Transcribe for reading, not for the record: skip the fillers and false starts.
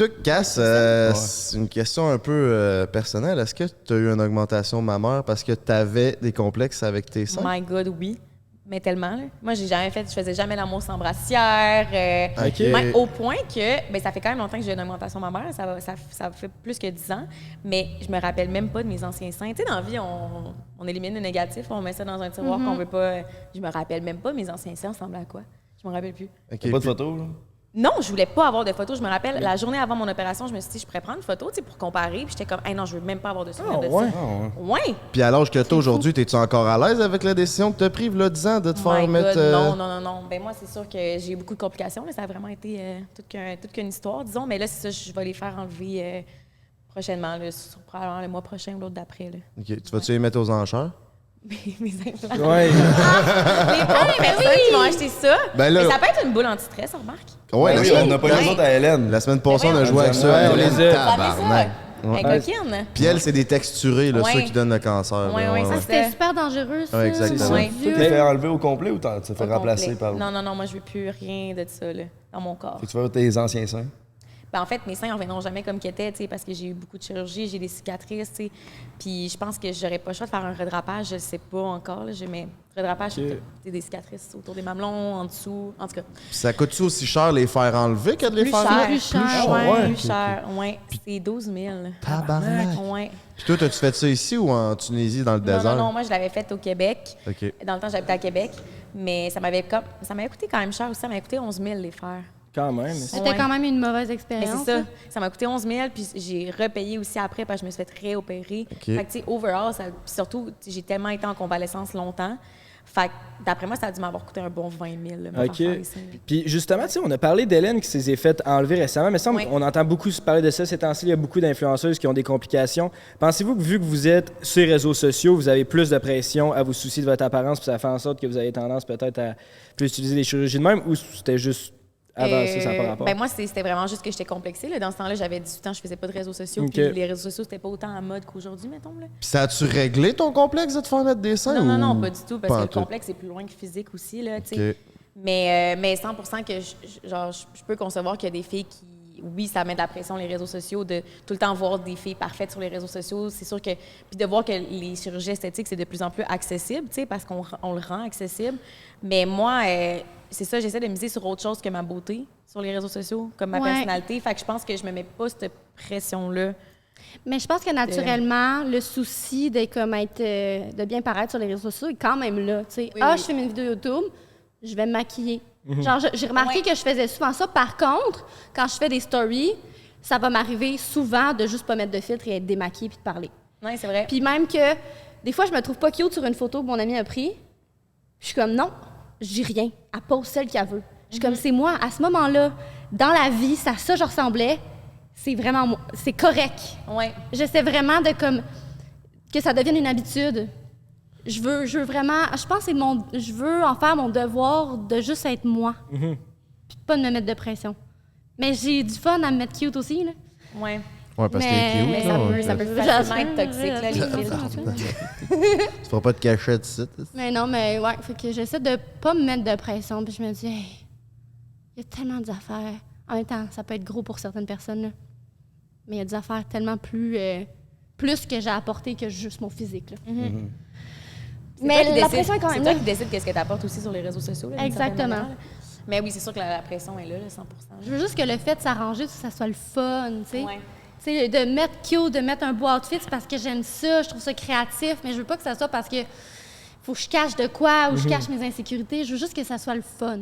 toi, Cass, c'est une question un peu personnelle. Est-ce que tu as eu une augmentation mammaire parce que tu avais des complexes avec tes seins? My God, oui. Mais tellement, là. Moi, je faisais jamais l'amour sans brassière. Au point que, ça fait quand même longtemps que j'ai une augmentation mammaire. Ça fait plus que 10 ans. Mais je me rappelle même pas de mes anciens seins. Tu sais, dans la vie, on élimine le négatif, on met ça dans un tiroir qu'on veut pas. Je me rappelle même pas mes anciens seins ressemblaient à quoi. Je me rappelle plus. Pas de photos, là? Non, je voulais pas avoir de photos. Je me rappelle, la journée avant mon opération, je me suis dit, je pourrais prendre une photo pour comparer. Puis j'étais comme, hey, non, je veux même pas avoir de souvenir de ça. Ouais. Puis à l'âge que tu as aujourd'hui, es-tu encore à l'aise avec la décision que tu as prise, là, 10 ans, de te faire mettre. Non. Ben moi, c'est sûr que j'ai eu beaucoup de complications. Là. Ça a vraiment été toute qu'une histoire, disons. Mais là, c'est ça, je vais les faire enlever prochainement, là, probablement le mois prochain ou l'autre d'après. Là. OK. Tu vas-tu les mettre aux enchères? Mes implants. Ouais. Les premières personnes qui m'ont acheté ça. Ben là, mais ça peut être une boule anti-stress, remarque. Ouais, Oui, on n'a pas eu les autres à Hélène. La semaine passée, on a Ben joué avec ça. ouais, on Hélène, les a. tabarnak. Ouais. Ouais. Coquine. Puis elle, c'est des texturés, là, Ouais. ceux qui donnent le cancer. Ouais, là, ouais, ça, ouais. C'était super dangereux, ça. Ouais, C'est exactement. ça. Ouais. Tu t'es fait enlever au complet ou tu t'es fait Au remplacer complet. par... Non, moi, je veux plus rien de ça, là, dans mon corps. Fait que tu vas voir tes anciens seins. Ben, en fait, mes seins ne reviendront jamais comme qu'ils étaient, parce que j'ai eu beaucoup de chirurgie, j'ai des cicatrices, t'sais. Puis je pense que j'aurais pas le choix de faire un redrapage, je le sais pas encore, là, mais redrapage, c'est des cicatrices autour des mamelons, en dessous, en tout cas. Puis ça coûte-tu aussi cher les faire enlever que de les Plus faire cher, mettre? Plus cher, ouais, ouais. plus cher, ouais. C'est 12 000. Tabarnak. Ouais. Puis toi, as-tu fait ça ici ou en Tunisie, dans le désert? Non, moi, je l'avais fait au Québec. OK. Dans le temps, j'habitais à Québec, mais ça m'avait coûté quand même cher aussi, ça m'avait coûté 11 000 les faire. Quand même. C'était quand même une mauvaise Mais expérience. c'est ça. Ça m'a coûté 11 000, puis j'ai repayé aussi après parce que je me suis fait réopérer. OK. Fait que, tu sais, overall, puis surtout, j'ai tellement été en convalescence longtemps. Fait que, d'après moi, ça a dû m'avoir coûté un bon 20 000. Là, me OK. faire faire les seins. Puis justement, tu sais, on a parlé d'Hélène qui s'est fait enlever récemment, mais ça, Oui. on entend beaucoup parler de ça ces temps-ci. Il y a beaucoup d'influenceuses qui ont des complications. Pensez-vous que vu que vous êtes sur les réseaux sociaux, vous avez plus de pression à vous soucier de votre apparence, puis ça fait en sorte que vous avez tendance peut-être à plus utiliser les chirurgies de même, ou c'était juste avancé, ça n'a pas rapport? Ben moi, c'était vraiment juste que j'étais complexée. Là. Dans ce temps-là, j'avais 18 ans, je faisais pas de réseaux sociaux. OK. Puis les réseaux sociaux, c'était pas autant en mode qu'aujourd'hui, mettons. Là. Puis ça a-tu réglé ton complexe de te faire mettre des seins? Non, ou pas du tout, parce pas que en le tout? complexe est plus loin que physique aussi. Là, tu sais. OK. Mais 100% que je peux concevoir qu'il y a des filles qui, oui, ça met de la pression, les réseaux sociaux, de tout le temps voir des filles parfaites sur les réseaux sociaux. C'est sûr que. Puis de voir que les chirurgies esthétiques, c'est de plus en plus accessible, tu sais, parce qu'on le rend accessible. Mais moi, c'est ça, j'essaie de miser sur autre chose que ma beauté sur les réseaux sociaux, comme ma Ouais. personnalité. Fait que je pense que je me mets pas cette pression-là. Mais je pense que naturellement, le souci de bien paraître sur les réseaux sociaux est quand même là. Tu sais, Oui, je oui. fais une vidéo YouTube, je vais me maquiller. Genre, j'ai remarqué que je faisais souvent ça. Par contre, quand je fais des stories, ça va m'arriver souvent de juste pas mettre de filtre et être démaquillée puis de parler. Oui, c'est vrai. Puis même que des fois, je me trouve pas cute sur une photo que mon ami a pris. Puis je suis comme non, je dis rien. Elle pose celle qu'elle veut. Je suis comme c'est moi. À ce moment-là, dans la vie, ça je ressemblais. C'est vraiment moi. C'est correct. Ouais. J'essaie vraiment de que ça devienne une habitude. Je veux vraiment. Je pense que je veux en faire mon devoir de juste être moi. Puis de pas de me mettre de pression. Mais j'ai du fun à me mettre cute aussi, là. Ouais. Ouais, parce que Mais- t'es Mais cute, ça là. peut, ça peut facilement être toxique, là, les filtres. Tu feras pas de cachette ici. Mais non, mais ouais, fait que j'essaie de pas me mettre de pression. Puis je me dis, hey, il y a tellement d'affaires. En même temps, ça peut être gros pour certaines personnes, là. Mais il y a des affaires tellement plus que j'ai apporté que juste mon physique, là. Mais la pression est quand même C'est toi là. qui décides qu'est-ce que tu apportes aussi sur les réseaux sociaux. Là, d'une Exactement. certaine manière, là. Mais oui, c'est sûr que la pression est là, 100%. Je veux juste que le fait de s'arranger, que ça soit le fun, tu sais. Ouais. Tu sais, de mettre cute, de mettre un beau outfit, c'est parce que j'aime ça, je trouve ça créatif, mais je veux pas que ça soit parce que faut que je cache de quoi ou je cache mes insécurités. Je veux juste que ça soit le fun.